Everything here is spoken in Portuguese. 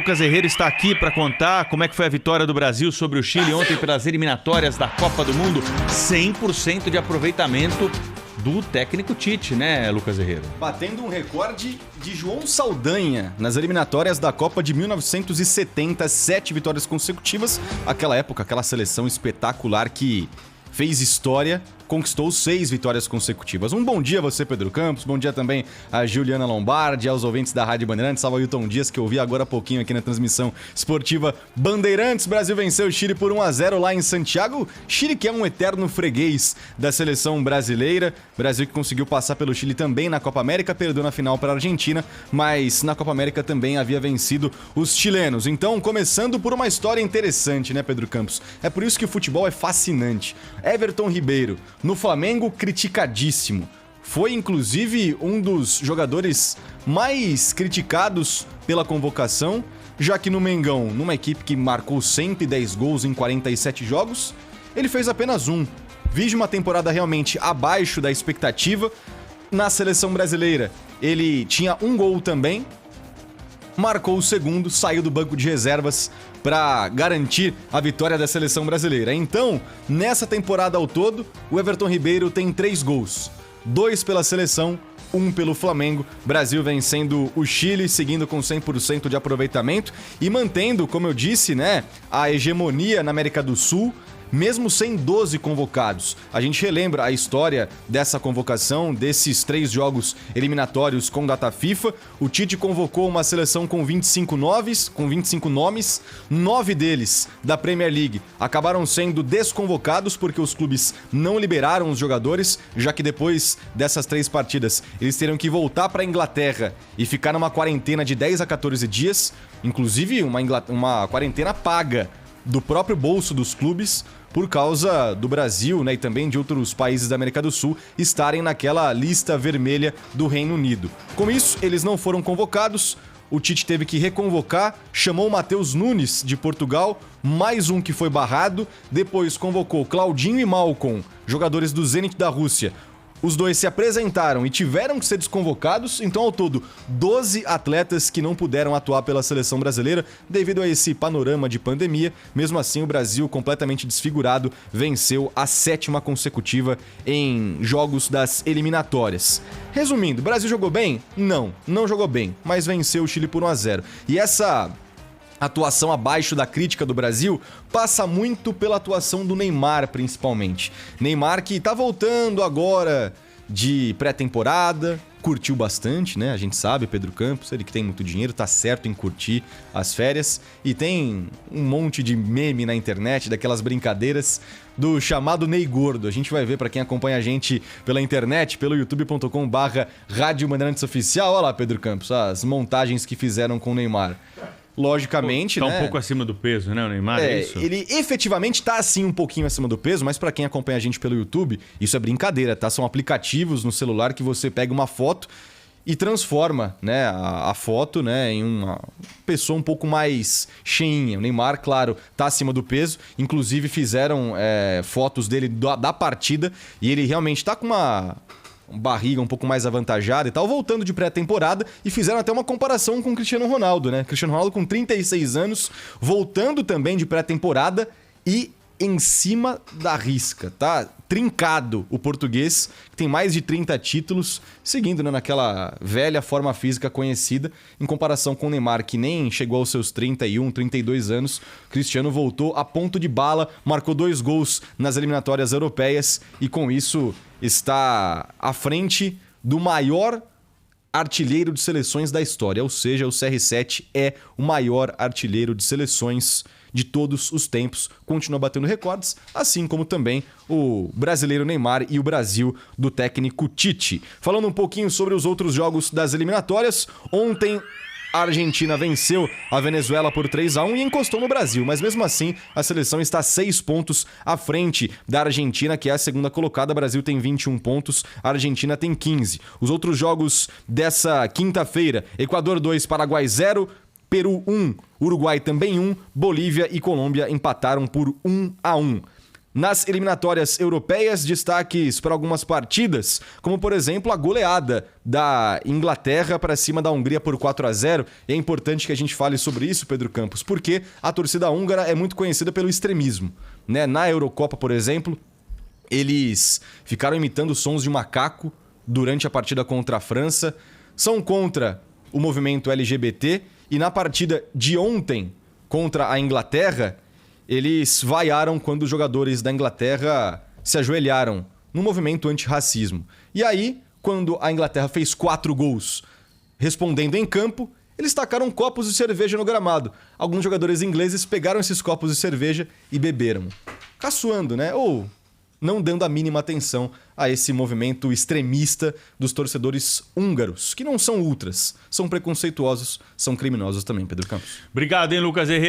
Lucas Herrero está aqui para contar como é que foi a vitória do Brasil sobre o Chile ontem pelas eliminatórias da Copa do Mundo. 100% de aproveitamento do técnico Tite, né, Lucas Herrero? Batendo um recorde de João Saldanha nas eliminatórias da Copa de 1970, 7 vitórias consecutivas. Aquela época, aquela seleção espetacular que fez história, conquistou 6 vitórias consecutivas. Um bom dia a você, Pedro Campos. Bom dia também a Juliana Lombardi, aos ouvintes da Rádio Bandeirantes. Salve Ailton Dias, que eu vi agora há pouquinho aqui na transmissão esportiva Bandeirantes. Brasil venceu o Chile por 1-0 lá em Santiago. Chile que é um eterno freguês da seleção brasileira. Brasil que conseguiu passar pelo Chile também na Copa América, perdeu na final para a Argentina, mas na Copa América também havia vencido os chilenos. Então, começando por uma história interessante, né, Pedro Campos? É por isso que o futebol é fascinante. Everton Ribeiro, no Flamengo, criticadíssimo. Foi, inclusive, um dos jogadores mais criticados pela convocação, já que no Mengão, numa equipe que marcou 110 gols em 47 jogos, ele fez apenas um. Vige uma temporada realmente abaixo da expectativa. Na seleção brasileira, ele tinha um gol também, marcou o segundo, saiu do banco de reservas para garantir a vitória da seleção brasileira. Então, nessa temporada ao todo, o Everton Ribeiro tem 3 gols. 2 pela seleção, 1 pelo Flamengo. Brasil vencendo o Chile, seguindo com 100% de aproveitamento e mantendo, como eu disse, né, a hegemonia na América do Sul, mesmo sem 12 convocados. A gente relembra a história dessa convocação, desses 3 jogos eliminatórios com data FIFA. O Tite convocou uma seleção com 25 nomes, 9 deles da Premier League acabaram sendo desconvocados porque os clubes não liberaram os jogadores, já que depois dessas 3 partidas eles teriam que voltar para a Inglaterra e ficar numa quarentena de 10 a 14 dias, inclusive uma quarentena paga do próprio bolso dos clubes, por causa do Brasil, né, e também de outros países da América do Sul estarem naquela lista vermelha do Reino Unido. Com isso, eles não foram convocados, o Tite teve que reconvocar, chamou o Matheus Nunes de Portugal, mais um que foi barrado, depois convocou Claudinho e Malcom, jogadores do Zenit da Rússia. Os dois se apresentaram e tiveram que ser desconvocados, então ao todo 12 atletas que não puderam atuar pela seleção brasileira devido a esse panorama de pandemia. Mesmo assim, o Brasil, completamente desfigurado, venceu a 7ª consecutiva em jogos das eliminatórias. Resumindo, o Brasil jogou bem? Não jogou bem, mas venceu o Chile por 1-0. E essa atuação abaixo da crítica do Brasil passa muito pela atuação do Neymar, principalmente. Neymar que tá voltando agora de pré-temporada, curtiu bastante, né? A gente sabe, Pedro Campos, ele que tem muito dinheiro, tá certo em curtir as férias. E tem um monte de meme na internet, daquelas brincadeiras do chamado Ney Gordo. A gente vai ver, pra quem acompanha a gente pela internet, pelo youtube.com/Rádio Bandeirantes Oficial. Olha lá, Pedro Campos, as montagens que fizeram com o Neymar. Logicamente, tá, né? um pouco acima do peso, né, o Neymar? É isso? Ele efetivamente tá assim um pouquinho acima do peso, mas pra quem acompanha a gente pelo YouTube, isso é brincadeira, tá? São aplicativos no celular que você pega uma foto e transforma, né, a foto, né, em uma pessoa um pouco mais cheinha. O Neymar, claro, tá acima do peso. Inclusive fizeram fotos dele da partida e ele realmente tá com uma barriga um pouco mais avantajada e tal, voltando de pré-temporada, e fizeram até uma comparação com o Cristiano Ronaldo, né? Cristiano Ronaldo com 36 anos, voltando também de pré-temporada e em cima da risca, tá? Trincado o português, que tem mais de 30 títulos, seguindo, né, naquela velha forma física conhecida, em comparação com o Neymar, que nem chegou aos seus 31, 32 anos. Cristiano voltou a ponto de bala, marcou 2 gols nas eliminatórias europeias e com isso está à frente do maior artilheiro de seleções da história, ou seja, o CR7 é o maior artilheiro de seleções de todos os tempos, continua batendo recordes, assim como também o brasileiro Neymar e o Brasil do técnico Tite. Falando um pouquinho sobre os outros jogos das eliminatórias, ontem a Argentina venceu a Venezuela por 3-1 e encostou no Brasil, mas mesmo assim a seleção está 6 pontos à frente da Argentina, que é a segunda colocada. O Brasil tem 21 pontos, a Argentina tem 15. Os outros jogos dessa quinta-feira: Equador 2, Paraguai 0, Peru 1, Uruguai também 1, Bolívia e Colômbia empataram por 1-1. Nas eliminatórias europeias, destaques para algumas partidas, como por exemplo a goleada da Inglaterra para cima da Hungria por 4-0. E é importante que a gente fale sobre isso, Pedro Campos, porque a torcida húngara é muito conhecida pelo extremismo, né? Na Eurocopa, por exemplo, eles ficaram imitando sons de macaco durante a partida contra a França, são contra o movimento LGBT e na partida de ontem contra a Inglaterra, eles vaiaram quando os jogadores da Inglaterra se ajoelharam no movimento antirracismo. E aí, quando a Inglaterra fez 4 gols respondendo em campo, eles tacaram copos de cerveja no gramado. Alguns jogadores ingleses pegaram esses copos de cerveja e beberam. Caçoando, né? Ou não dando a mínima atenção a esse movimento extremista dos torcedores húngaros, que não são ultras, são preconceituosos, são criminosos também, Pedro Campos. Obrigado, hein, Lucas Herrero.